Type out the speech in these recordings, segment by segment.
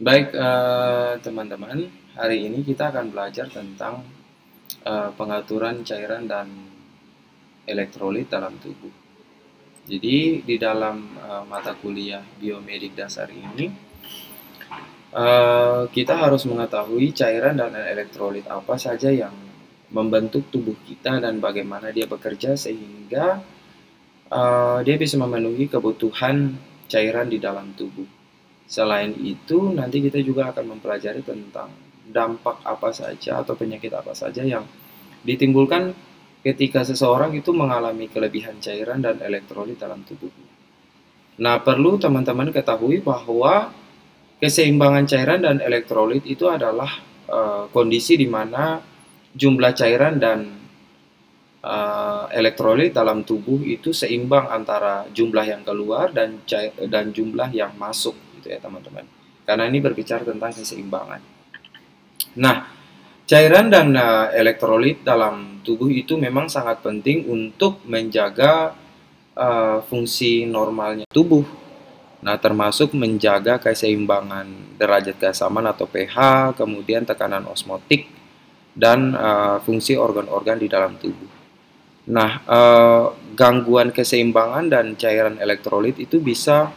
Baik, teman-teman, hari ini kita akan belajar tentang pengaturan cairan dan elektrolit dalam tubuh. Jadi, di dalam mata kuliah biomedik dasar ini, kita harus mengetahui cairan dan elektrolit apa saja yang membentuk tubuh kita dan bagaimana dia bekerja sehingga dia bisa memenuhi kebutuhan cairan di dalam tubuh. Selain itu, nanti kita juga akan mempelajari tentang dampak apa saja atau penyakit apa saja yang ditimbulkan ketika seseorang itu mengalami kelebihan cairan dan elektrolit dalam tubuhnya. Nah, perlu teman-teman ketahui bahwa keseimbangan cairan dan elektrolit itu adalah kondisi di mana jumlah cairan dan elektrolit dalam tubuh itu seimbang antara jumlah yang keluar dan jumlah yang masuk, gitu ya teman-teman. Karena ini berbicara tentang keseimbangan. Nah, cairan dan elektrolit dalam tubuh itu memang sangat penting untuk menjaga fungsi normalnya tubuh. Nah, termasuk menjaga keseimbangan derajat keasaman atau pH, kemudian tekanan osmotik, dan fungsi organ-organ di dalam tubuh. Nah, gangguan keseimbangan dan cairan elektrolit itu bisa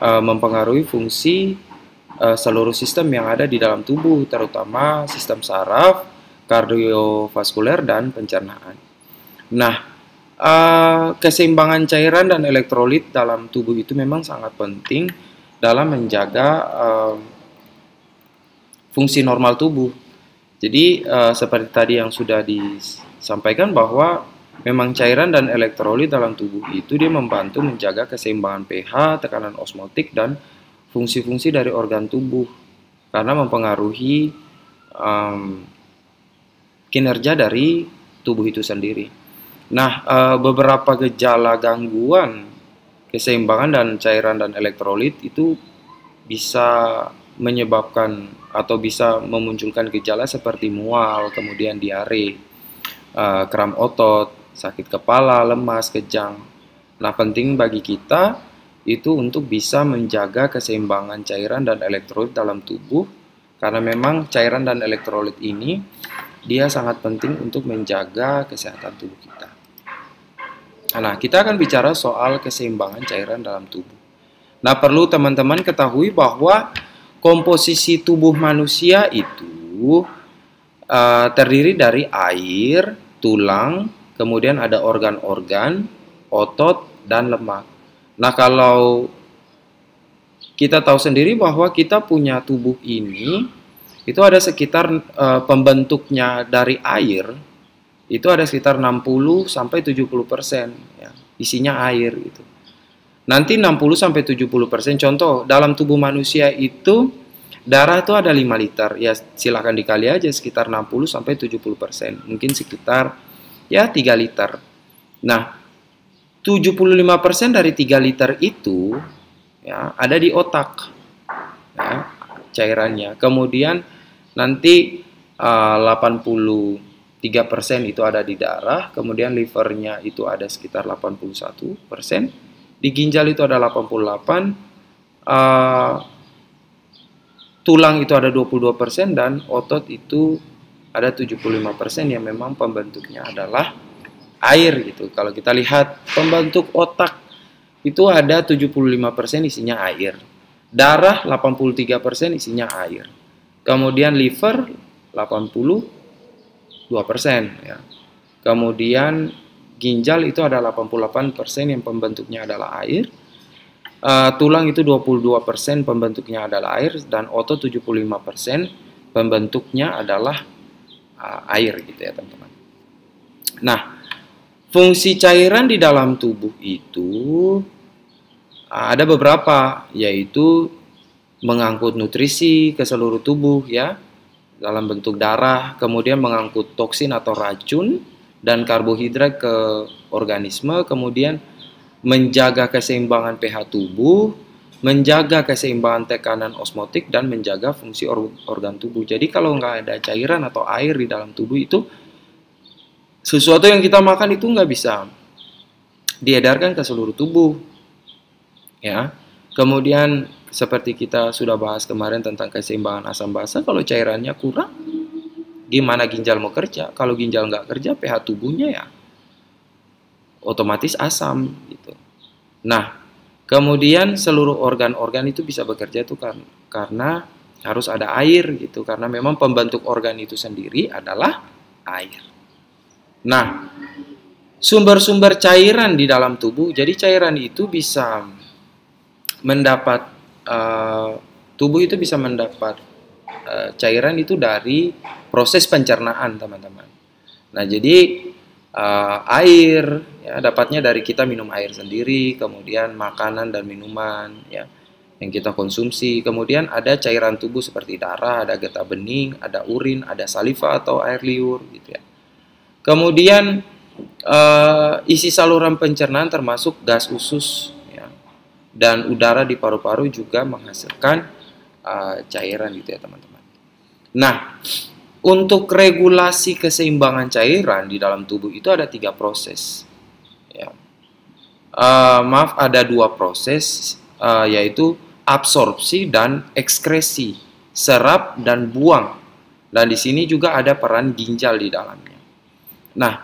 mempengaruhi fungsi seluruh sistem yang ada di dalam tubuh, terutama sistem saraf, kardiovaskuler, dan pencernaan. Nah, keseimbangan cairan dan elektrolit dalam tubuh itu memang sangat penting dalam menjaga fungsi normal tubuh. Jadi, seperti tadi yang sudah disampaikan bahwa memang cairan dan elektrolit dalam tubuh itu dia membantu menjaga keseimbangan pH, tekanan osmotik, dan fungsi-fungsi dari organ tubuh karena mempengaruhi kinerja dari tubuh itu sendiri. Nah, beberapa gejala gangguan keseimbangan dan cairan dan elektrolit itu bisa menyebabkan atau bisa memunculkan gejala seperti mual, kemudian diare, kram otot, sakit kepala, lemas, kejang. Nah, penting bagi kita itu untuk bisa menjaga keseimbangan cairan dan elektrolit dalam tubuh karena memang cairan dan elektrolit ini dia sangat penting untuk menjaga kesehatan tubuh kita. Nah, kita akan bicara soal keseimbangan cairan dalam tubuh. Nah, perlu teman-teman ketahui bahwa komposisi tubuh manusia itu terdiri dari air, tulang, kemudian ada organ-organ, otot, dan lemak. Nah, kalau kita tahu sendiri bahwa kita punya tubuh ini, itu ada sekitar pembentuknya dari air, itu ada sekitar 60-70% ya, isinya air gitu. Nanti 60-70%, contoh dalam tubuh manusia itu darah itu ada 5 liter, ya silahkan dikali aja sekitar 60-70%, mungkin sekitar ya 3 liter. Nah, 75% dari 3 liter itu ya ada di otak ya, cairannya. Kemudian nanti 83% itu ada di darah, kemudian livernya itu ada sekitar 81%, di ginjal itu ada 88%, tulang itu ada 22%, dan otot itu ada 75% yang memang pembentuknya adalah air gitu. Kalau kita lihat pembentuk otak itu ada 75% isinya air. Darah 83% isinya air. Kemudian liver 82% ya. Kemudian ginjal itu ada 88% yang pembentuknya adalah air. Tulang itu 22% pembentuknya adalah air, dan otot 75% pembentuknya adalah air gitu ya teman-teman. Nah, fungsi cairan di dalam tubuh itu ada beberapa, yaitu mengangkut nutrisi ke seluruh tubuh ya dalam bentuk darah, kemudian mengangkut toksin atau racun dan karbohidrat ke organisme, kemudian menjaga keseimbangan pH tubuh, menjaga keseimbangan tekanan osmotik, dan menjaga fungsi organ tubuh. Jadi kalau nggak ada cairan atau air di dalam tubuh itu, sesuatu yang kita makan itu nggak bisa diedarkan ke seluruh tubuh, ya. Kemudian seperti kita sudah bahas kemarin tentang keseimbangan asam basa, kalau cairannya kurang, gimana ginjal mau kerja? Kalau ginjal nggak kerja, pH tubuhnya ya otomatis asam gitu. Nah, kemudian seluruh organ-organ itu bisa bekerja itu karena harus ada air gitu, karena memang pembentuk organ itu sendiri adalah air. Nah, sumber-sumber cairan di dalam tubuh, jadi cairan itu bisa mendapat tubuh itu bisa mendapat cairan itu dari proses pencernaan, teman-teman. Nah, jadi air ya dapatnya dari kita minum air sendiri, kemudian makanan dan minuman ya yang kita konsumsi, kemudian ada cairan tubuh seperti darah, ada getah bening, ada urin, ada saliva atau air liur gitu ya. Kemudian isi saluran pencernaan termasuk gas usus ya, dan udara di paru-paru juga menghasilkan cairan gitu ya, teman-teman. Nah, untuk regulasi keseimbangan cairan di dalam tubuh itu ada 3 proses. Ya. Maaf, ada 2 proses, yaitu absorpsi dan ekskresi, serap dan buang. Dan di sini juga ada peran ginjal di dalamnya. Nah,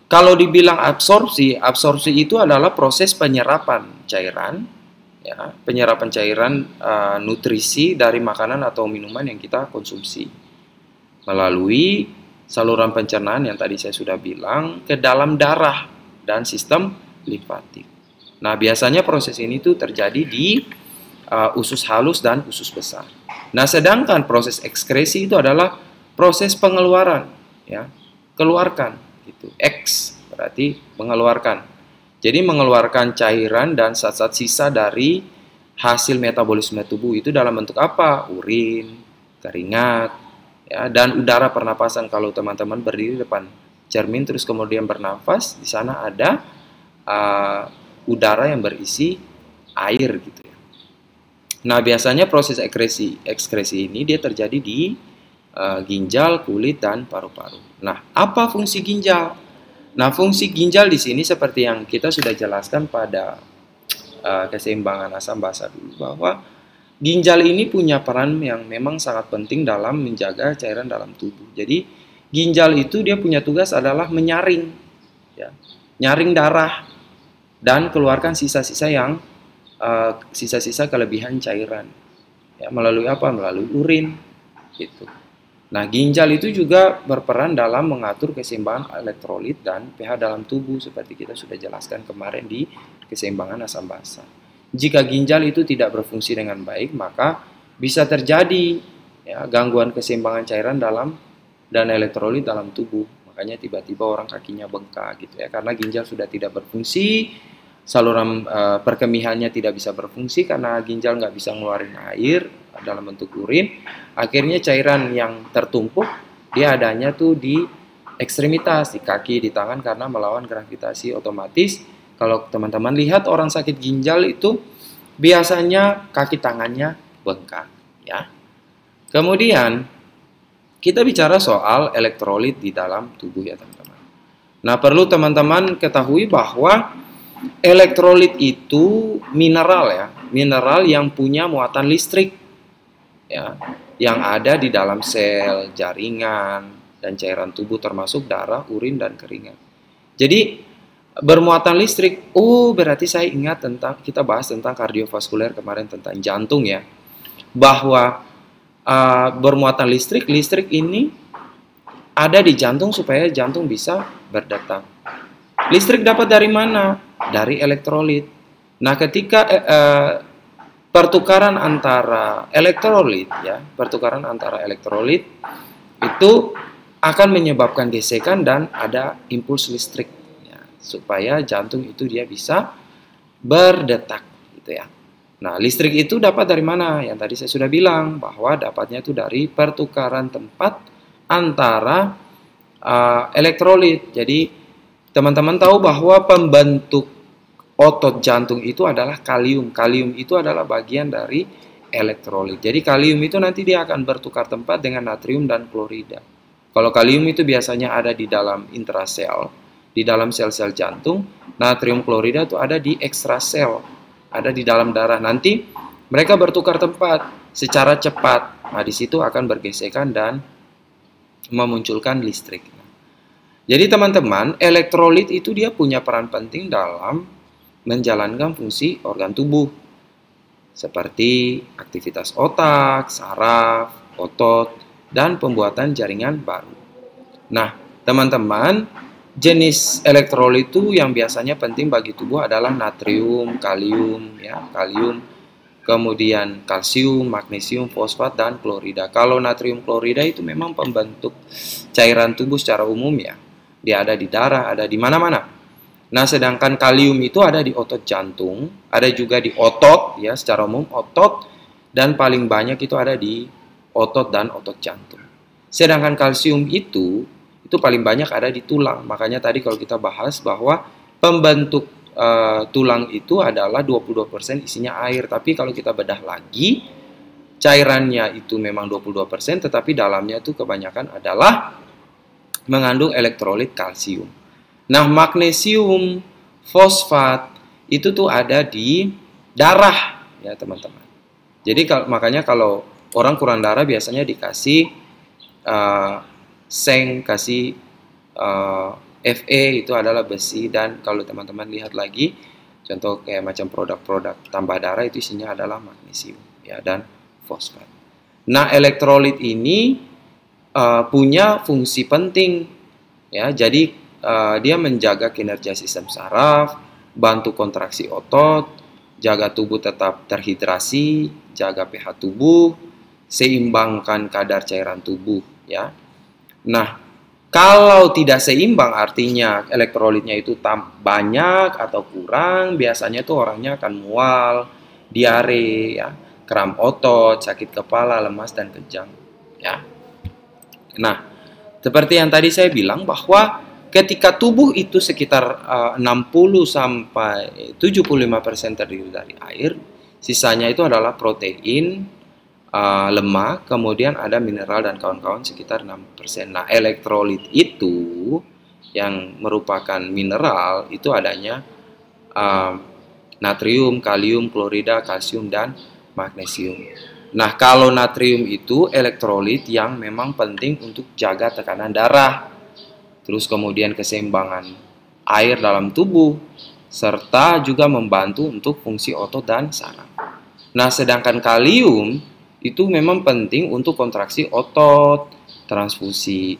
kalau dibilang absorpsi, absorpsi itu adalah proses penyerapan cairan, ya, penyerapan cairan nutrisi dari makanan atau minuman yang kita konsumsi melalui saluran pencernaan yang tadi saya sudah bilang ke dalam darah dan sistem limfatik. Nah, biasanya proses ini tuh terjadi di usus halus dan usus besar. Nah, sedangkan proses ekskresi itu adalah proses pengeluaran, ya, keluarkan gitu. Eks berarti mengeluarkan. Jadi mengeluarkan cairan dan zat-zat sisa dari hasil metabolisme tubuh itu dalam bentuk apa? Urin, keringat, ya, dan udara pernapasan. Kalau teman-teman berdiri depan cermin terus kemudian bernafas, di sana ada udara yang berisi air gitu ya. Nah, biasanya proses ekskresi ini dia terjadi di ginjal, kulit, dan paru-paru. Nah, apa fungsi ginjal? Nah, fungsi ginjal di sini seperti yang kita sudah jelaskan pada keseimbangan asam basa dulu, bahwa ginjal ini punya peran yang memang sangat penting dalam menjaga cairan dalam tubuh. Jadi ginjal itu dia punya tugas adalah menyaring, ya, nyaring darah dan keluarkan sisa-sisa yang sisa-sisa kelebihan cairan. Ya, melalui apa? Melalui urin, gitu. Nah, ginjal itu juga berperan dalam mengatur keseimbangan elektrolit dan pH dalam tubuh seperti kita sudah jelaskan kemarin di keseimbangan asam basa. Jika ginjal itu tidak berfungsi dengan baik, maka bisa terjadi ya, gangguan keseimbangan cairan dalam dan elektrolit dalam tubuh. Makanya tiba-tiba orang kakinya bengkak gitu ya, karena ginjal sudah tidak berfungsi, saluran perkemihannya tidak bisa berfungsi karena ginjal nggak bisa ngeluarin air dalam bentuk urin. Akhirnya cairan yang tertumpuk dia adanya tuh di ekstremitas, di kaki, di tangan karena melawan gravitasi otomatis. Kalau teman-teman lihat orang sakit ginjal itu biasanya kaki tangannya bengkak ya. Kemudian kita bicara soal elektrolit di dalam tubuh ya, teman-teman. Nah, perlu teman-teman ketahui bahwa elektrolit itu mineral ya, mineral yang punya muatan listrik ya, yang ada di dalam sel, jaringan, dan cairan tubuh termasuk darah, urin, dan keringat. Jadi bermuatan listrik, berarti saya ingat tentang, kita bahas tentang kardiovaskuler kemarin tentang jantung ya, bahwa bermuatan listrik ini ada di jantung supaya jantung bisa berdetak. Listrik dapat dari mana? Dari elektrolit. Nah, ketika pertukaran antara elektrolit ya, pertukaran antara elektrolit itu akan menyebabkan gesekan dan ada impuls listrik ya, supaya jantung itu dia bisa berdetak gitu ya. Nah, listrik itu dapat dari mana? Yang tadi saya sudah bilang bahwa dapatnya itu dari pertukaran tempat antara elektrolit. Jadi teman-teman tahu bahwa pembentuk otot jantung itu adalah kalium. Kalium itu adalah bagian dari elektrolit. Jadi kalium itu nanti dia akan bertukar tempat dengan natrium dan klorida. Kalau kalium itu biasanya ada di dalam intrasel, di dalam sel-sel jantung. Natrium klorida itu ada di ekstrasel, ada di dalam darah. Nanti mereka bertukar tempat secara cepat. Nah, di situ akan bergesekan dan memunculkan listrik. Jadi teman-teman, elektrolit itu dia punya peran penting dalam menjalankan fungsi organ tubuh, seperti aktivitas otak, saraf, otot, dan pembuatan jaringan baru. Nah, teman-teman, jenis elektrolit itu yang biasanya penting bagi tubuh adalah natrium, kalium, kemudian kalsium, magnesium, fosfat, dan klorida. Kalau natrium klorida itu memang pembentuk cairan tubuh secara umum ya. Dia ada di darah, ada di mana-mana. Nah, sedangkan kalium itu ada di otot jantung, ada juga di otot ya, secara umum otot, dan paling banyak itu ada di otot dan otot jantung. Sedangkan kalsium itu paling banyak ada di tulang. Makanya tadi kalau kita bahas bahwa pembentuk tulang itu adalah 22% isinya air, tapi kalau kita bedah lagi, cairannya itu memang 22%, tetapi dalamnya itu kebanyakan adalah mengandung elektrolit kalsium. Nah, magnesium, fosfat itu tuh ada di darah ya teman-teman. Jadi makanya kalau orang kurang darah biasanya dikasih seng, kasih Fe itu adalah besi, dan kalau teman-teman lihat lagi contoh kayak macam produk-produk tambah darah itu isinya adalah magnesium ya dan fosfat. Nah, elektrolit ini punya fungsi penting ya. Jadi dia menjaga kinerja sistem saraf, bantu kontraksi otot, jaga tubuh tetap terhidrasi, jaga pH tubuh, seimbangkan kadar cairan tubuh ya. Nah, kalau tidak seimbang artinya elektrolitnya itu banyak atau kurang, biasanya tuh orangnya akan mual, diare, ya, kram otot, sakit kepala, lemas, dan kejang. Ya. Nah, seperti yang tadi saya bilang bahwa ketika tubuh itu sekitar 60 sampai 75% terdiri dari air, sisanya itu adalah protein, lemak, kemudian ada mineral dan kawan-kawan sekitar 6%. Nah, elektrolit itu yang merupakan mineral itu adanya natrium, kalium, klorida, kalsium, dan magnesium. Nah, kalau natrium itu elektrolit yang memang penting untuk jaga tekanan darah, terus kemudian keseimbangan air dalam tubuh, serta juga membantu untuk fungsi otot dan saraf. Nah, sedangkan kalium itu memang penting untuk kontraksi otot, transmisi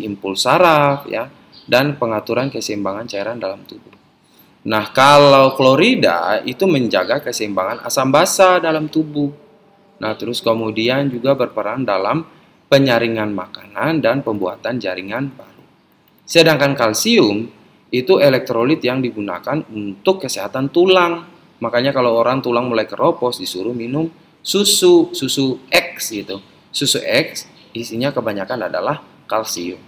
impuls saraf ya, dan pengaturan keseimbangan cairan dalam tubuh. Nah, kalau klorida itu menjaga keseimbangan asam basa dalam tubuh. Nah, terus kemudian juga berperan dalam penyaringan makanan dan pembuatan jaringan baru. Sedangkan kalsium itu elektrolit yang digunakan untuk kesehatan tulang. Makanya kalau orang tulang mulai keropos disuruh minum susu X gitu. Susu X isinya kebanyakan adalah kalsium.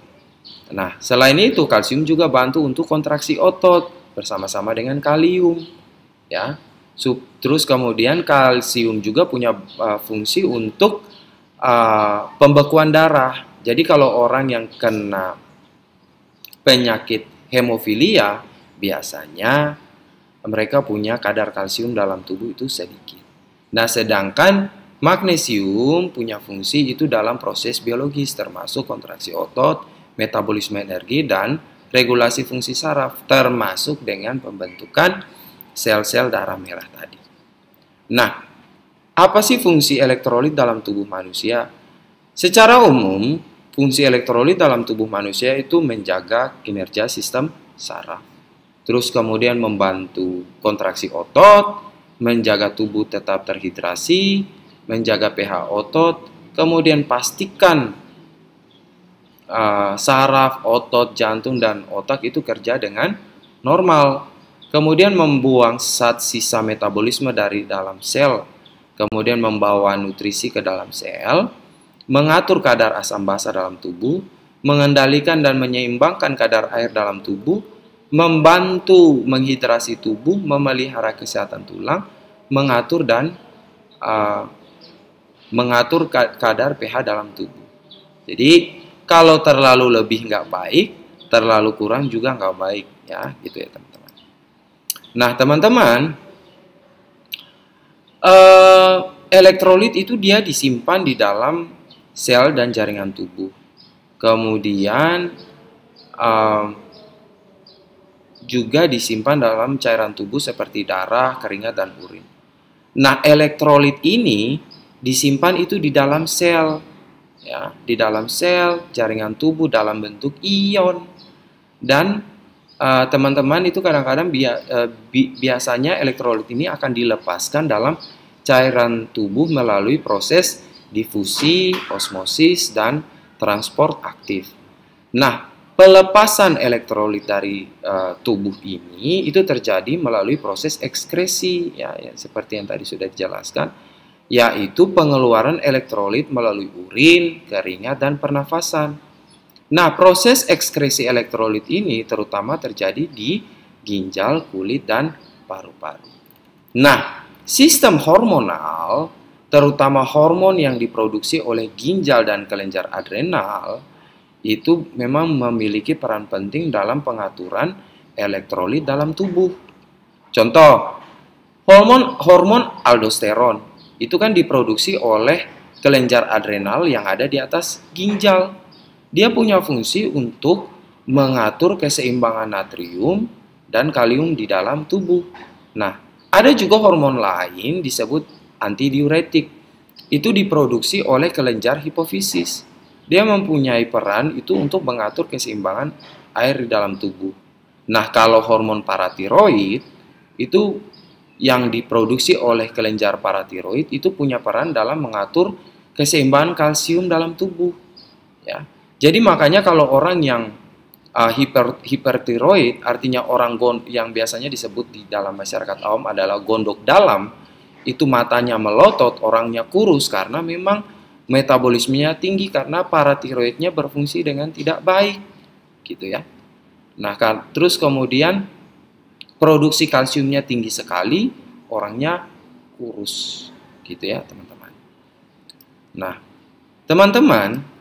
Nah, selain itu kalsium juga bantu untuk kontraksi otot bersama-sama dengan kalium. Ya. Terus kemudian kalsium juga punya fungsi untuk pembekuan darah. Jadi kalau orang yang kena penyakit hemofilia, biasanya mereka punya kadar kalsium dalam tubuh itu sedikit. Nah, sedangkan magnesium punya fungsi itu dalam proses biologis, termasuk kontraksi otot, metabolisme energi, dan regulasi fungsi saraf, termasuk dengan pembentukan sel-sel darah merah tadi. Nah, apa sih fungsi elektrolit dalam tubuh manusia? Secara umum, fungsi elektrolit dalam tubuh manusia itu menjaga kinerja sistem saraf. Terus kemudian membantu kontraksi otot, menjaga tubuh tetap terhidrasi, menjaga pH otot, kemudian pastikan saraf, otot, jantung, dan otak itu kerja dengan normal. Kemudian membuang zat sisa metabolisme dari dalam sel, kemudian membawa nutrisi ke dalam sel, mengatur kadar asam basa dalam tubuh, mengendalikan dan menyeimbangkan kadar air dalam tubuh, membantu menghidrasi tubuh, memelihara kesehatan tulang, mengatur kadar pH dalam tubuh. Jadi kalau terlalu lebih nggak baik, terlalu kurang juga nggak baik ya, gitu ya teman-teman. Nah teman-teman, Eh, Elektrolit itu dia disimpan di dalam sel dan jaringan tubuh. Kemudian eh, juga disimpan dalam cairan tubuh seperti darah, keringat, dan urin. Nah, elektrolit ini disimpan itu di dalam sel, ya, di dalam sel, jaringan tubuh dalam bentuk ion. Dan teman-teman itu kadang-kadang biasanya elektrolit ini akan dilepaskan dalam cairan tubuh melalui proses difusi, osmosis, dan transport aktif. Nah, pelepasan elektrolit dari tubuh ini itu terjadi melalui proses ekskresi, ya, seperti yang tadi sudah dijelaskan, yaitu pengeluaran elektrolit melalui urin, keringat, dan pernafasan. Nah, proses ekskresi elektrolit ini terutama terjadi di ginjal, kulit, dan paru-paru. Nah, sistem hormonal, terutama hormon yang diproduksi oleh ginjal dan kelenjar adrenal, itu memang memiliki peran penting dalam pengaturan elektrolit dalam tubuh. Contoh, hormon aldosteron itu kan diproduksi oleh kelenjar adrenal yang ada di atas ginjal. Dia punya fungsi untuk mengatur keseimbangan natrium dan kalium di dalam tubuh. Nah, ada juga hormon lain disebut antidiuretik. Itu diproduksi oleh kelenjar hipofisis. Dia mempunyai peran itu untuk mengatur keseimbangan air di dalam tubuh. Nah, kalau hormon paratiroid itu yang diproduksi oleh kelenjar paratiroid itu punya peran dalam mengatur keseimbangan kalsium dalam tubuh. Ya. Jadi makanya kalau orang yang hipertiroid, artinya orang yang biasanya disebut di dalam masyarakat awam adalah gondok dalam, itu matanya melotot, orangnya kurus karena memang metabolismenya tinggi karena paratiroidnya berfungsi dengan tidak baik, gitu ya. Nah, terus kemudian produksi kalsiumnya tinggi sekali, orangnya kurus, gitu ya, teman-teman. Nah, teman-teman,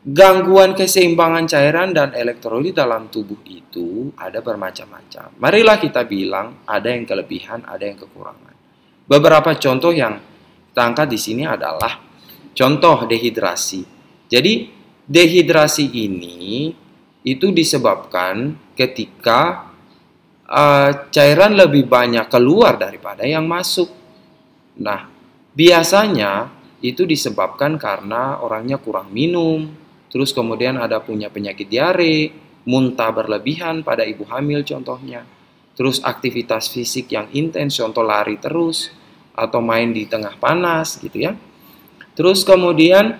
gangguan keseimbangan cairan dan elektrolit dalam tubuh itu ada bermacam-macam. Marilah kita bilang ada yang kelebihan, ada yang kekurangan. Beberapa contoh yang kita angkat di sini adalah contoh dehidrasi. Jadi dehidrasi ini itu disebabkan ketika cairan lebih banyak keluar daripada yang masuk. Nah, biasanya itu disebabkan karena orangnya kurang minum. Terus kemudian ada punya penyakit diare, muntah berlebihan pada ibu hamil contohnya. Terus aktivitas fisik yang intens, contoh lari terus, atau main di tengah panas gitu ya. Terus kemudian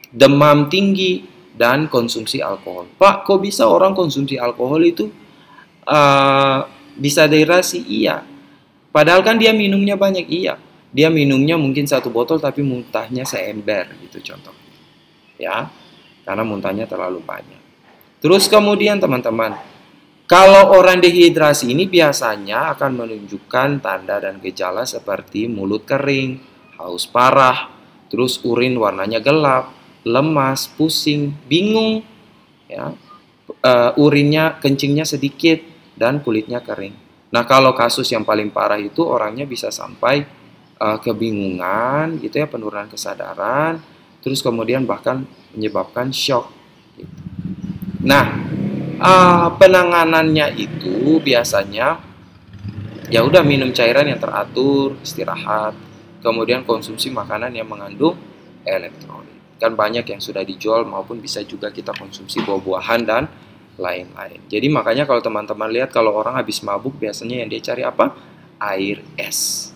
demam tinggi dan konsumsi alkohol. Pak, kok bisa orang konsumsi alkohol itu bisa dehidrasi? Iya. Padahal kan dia minumnya banyak, iya. Dia minumnya mungkin 1 botol tapi muntahnya seember gitu contoh. Ya. Karena muntahnya terlalu banyak. Terus kemudian teman-teman, kalau orang dehidrasi ini biasanya akan menunjukkan tanda dan gejala seperti mulut kering, haus parah, terus urin warnanya gelap, lemas, pusing, bingung, ya, urinnya, kencingnya sedikit, dan kulitnya kering. Nah, kalau kasus yang paling parah itu orangnya bisa sampai kebingungan, gitu ya, penurunan kesadaran, terus kemudian bahkan menyebabkan shock. Gitu. Nah, penanganannya itu biasanya ya udah minum cairan yang teratur, istirahat, kemudian konsumsi makanan yang mengandung elektrolit. Kan banyak yang sudah dijual maupun bisa juga kita konsumsi buah-buahan dan lain-lain. Jadi makanya kalau teman-teman lihat kalau orang habis mabuk biasanya yang dia cari apa? Air es.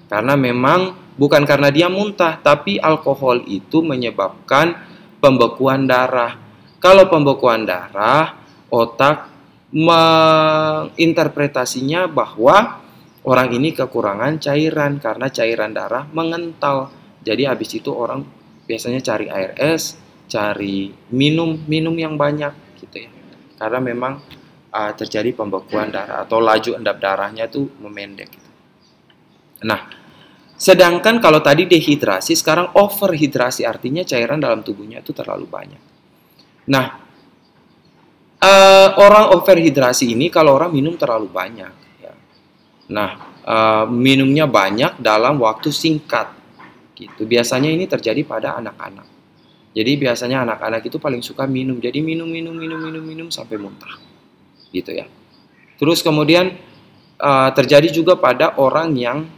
Karena memang bukan karena dia muntah, tapi alkohol itu menyebabkan pembekuan darah. Kalau pembekuan darah, otak menginterpretasinya bahwa orang ini kekurangan cairan karena cairan darah mengental. Jadi habis itu orang biasanya cari air es, cari minum yang banyak gitu ya. Karena memang terjadi pembekuan darah atau laju endap darahnya itu memendek. Gitu. Nah, sedangkan kalau tadi dehidrasi, sekarang overhidrasi artinya cairan dalam tubuhnya itu terlalu banyak. Nah, orang overhidrasi ini kalau orang minum terlalu banyak, ya, Nah, minumnya banyak dalam waktu singkat gitu. Biasanya ini terjadi pada anak-anak. Jadi biasanya anak-anak itu paling suka minum. Jadi minum sampai muntah. Gitu ya. Terus kemudian terjadi juga pada orang yang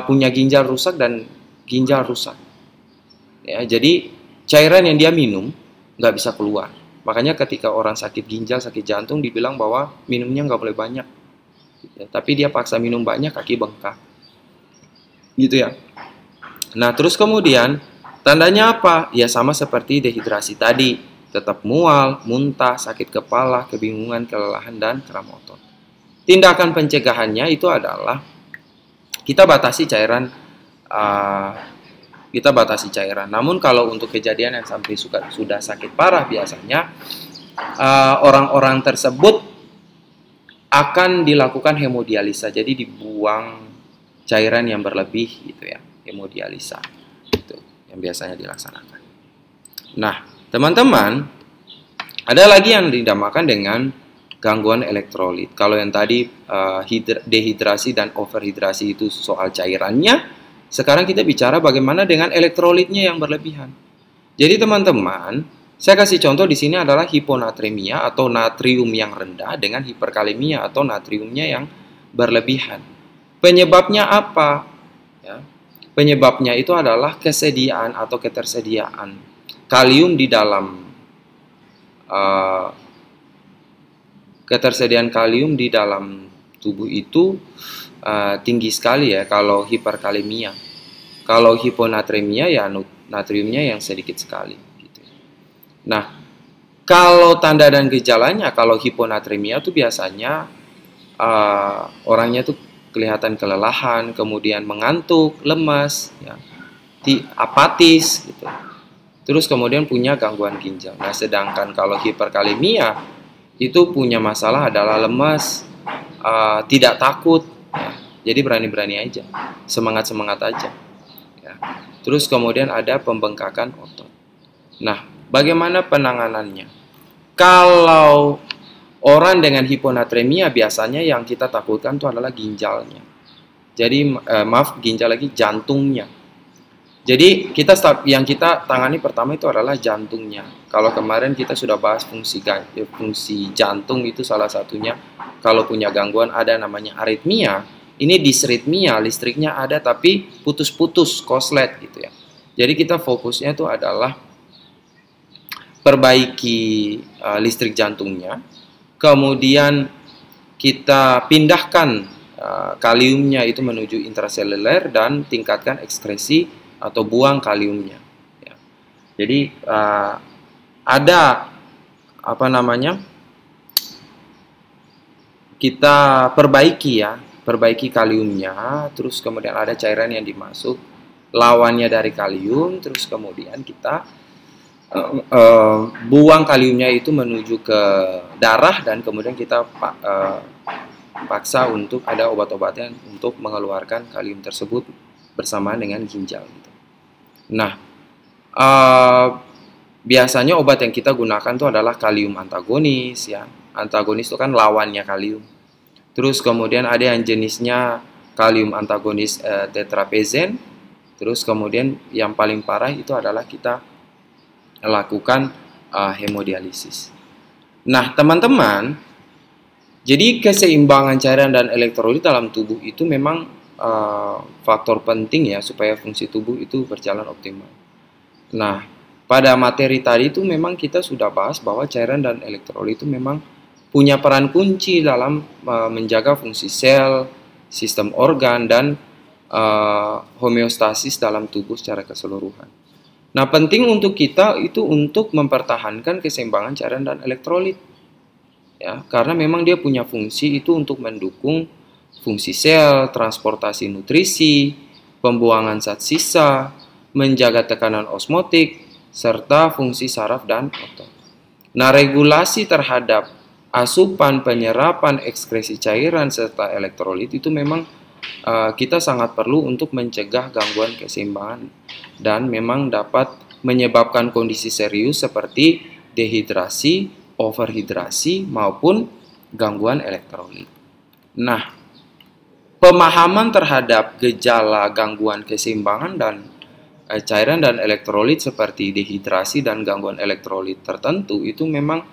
punya ginjal rusak dan ginjal rusak. Ya, jadi cairan yang dia minum nggak bisa keluar. Makanya ketika orang sakit ginjal, sakit jantung dibilang bahwa minumnya nggak boleh banyak. Ya, tapi dia paksa minum banyak, kaki bengkak. Gitu ya. Nah, terus kemudian tandanya apa? Ya sama seperti dehidrasi tadi. Tetap mual, muntah, sakit kepala, kebingungan, kelelahan, dan kram otot. Tindakan pencegahannya itu adalah kita batasi cairan, Namun kalau untuk kejadian yang sampai sudah sakit parah, biasanya orang-orang tersebut akan dilakukan hemodialisa. Jadi dibuang cairan yang berlebih gitu ya, hemodialisa. Itu yang biasanya dilaksanakan. Nah, teman-teman, ada lagi yang dinamakan dengan gangguan elektrolit. Kalau yang tadi dehidrasi dan overhidrasi itu soal cairannya, sekarang kita bicara bagaimana dengan elektrolitnya yang berlebihan. Jadi teman-teman, saya kasih contoh di sini adalah hiponatremia atau natrium yang rendah dengan hiperkalemia atau natriumnya yang berlebihan. Penyebabnya apa? Ya. Penyebabnya itu adalah kesediaan atau ketersediaan kalium di dalam tubuh itu tinggi sekali ya kalau hiperkalemia. Kalau hiponatremia ya natriumnya yang sedikit sekali. Gitu. Nah, kalau tanda dan gejalanya, kalau hiponatremia itu biasanya orangnya tuh kelihatan kelelahan, kemudian mengantuk, lemas, ya, apatis, gitu. Terus kemudian punya gangguan ginjal. Nah, sedangkan kalau hiperkalemia itu punya masalah adalah lemas, tidak takut, ya. Jadi berani-berani aja, semangat-semangat aja. Ya. Terus kemudian ada pembengkakan otot. Nah, bagaimana penanganannya? Kalau orang dengan hiponatremia biasanya yang kita takutkan itu adalah ginjalnya. Jadi ginjal lagi, jantungnya. Jadi yang kita tangani pertama itu adalah jantungnya. Kalau kemarin kita sudah bahas fungsi jantung itu salah satunya. Kalau punya gangguan ada namanya aritmia. Ini disritmia, listriknya ada tapi putus-putus, koslet gitu ya. Jadi kita fokusnya itu adalah perbaiki listrik jantungnya. Kemudian kita pindahkan kaliumnya itu menuju intraseluler dan tingkatkan ekskresi atau buang kaliumnya. Ya. Jadi ada kita perbaiki kaliumnya, terus kemudian ada cairan yang dimasuk lawannya dari kalium, terus kemudian kita buang kaliumnya itu menuju ke darah dan kemudian kita paksa untuk ada obat-obatan untuk mengeluarkan kalium tersebut bersamaan dengan ginjal. Nah, biasanya obat yang kita gunakan itu adalah kalium antagonis, ya. Antagonis itu kan lawannya kalium. Terus kemudian ada yang jenisnya kalium antagonis tetrapezen. Terus kemudian yang paling parah itu adalah kita lakukan hemodialisis. Nah, teman-teman, jadi keseimbangan cairan dan elektrolit dalam tubuh itu memang faktor penting ya supaya fungsi tubuh itu berjalan optimal. Nah, pada materi tadi itu memang kita sudah bahas bahwa cairan dan elektrolit itu memang punya peran kunci dalam menjaga fungsi sel, sistem organ, dan homeostasis dalam tubuh secara keseluruhan. Nah, penting untuk kita itu untuk mempertahankan keseimbangan cairan dan elektrolit. Ya, karena memang dia punya fungsi itu untuk mendukung fungsi sel, transportasi nutrisi, pembuangan zat sisa, menjaga tekanan osmotik, serta fungsi saraf dan otot. Nah, regulasi terhadap asupan, penyerapan, ekskresi cairan, serta elektrolit itu memang kita sangat perlu untuk mencegah gangguan keseimbangan dan memang dapat menyebabkan kondisi serius seperti dehidrasi, overhidrasi, maupun gangguan elektrolit. Nah, pemahaman terhadap gejala gangguan keseimbangan dan cairan dan elektrolit seperti dehidrasi dan gangguan elektrolit tertentu itu memang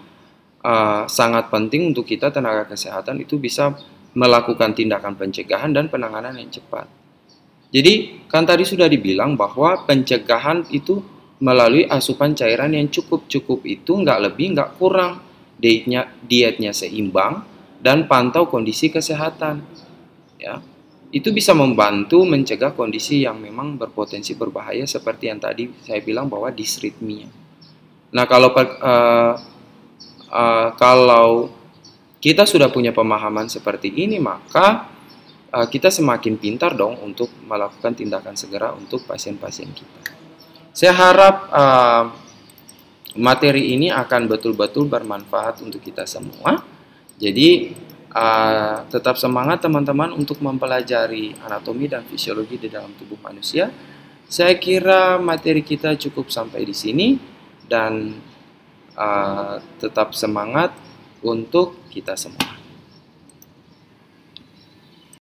sangat penting untuk kita tenaga kesehatan itu bisa melakukan tindakan pencegahan dan penanganan yang cepat. Jadi kan tadi sudah dibilang bahwa pencegahan itu melalui asupan cairan yang cukup itu nggak lebih nggak kurang, dietnya seimbang dan pantau kondisi kesehatan. Ya, itu bisa membantu mencegah kondisi yang memang berpotensi berbahaya seperti yang tadi saya bilang bahwa disritmia. Nah kalau kita sudah punya pemahaman seperti ini, maka kita semakin pintar dong untuk melakukan tindakan segera untuk pasien-pasien kita. Saya harap materi ini akan betul-betul bermanfaat untuk kita semua. Jadi tetap semangat teman-teman untuk mempelajari anatomi dan fisiologi di dalam tubuh manusia. Saya kira materi kita cukup sampai di sini dan tetap semangat untuk kita semua.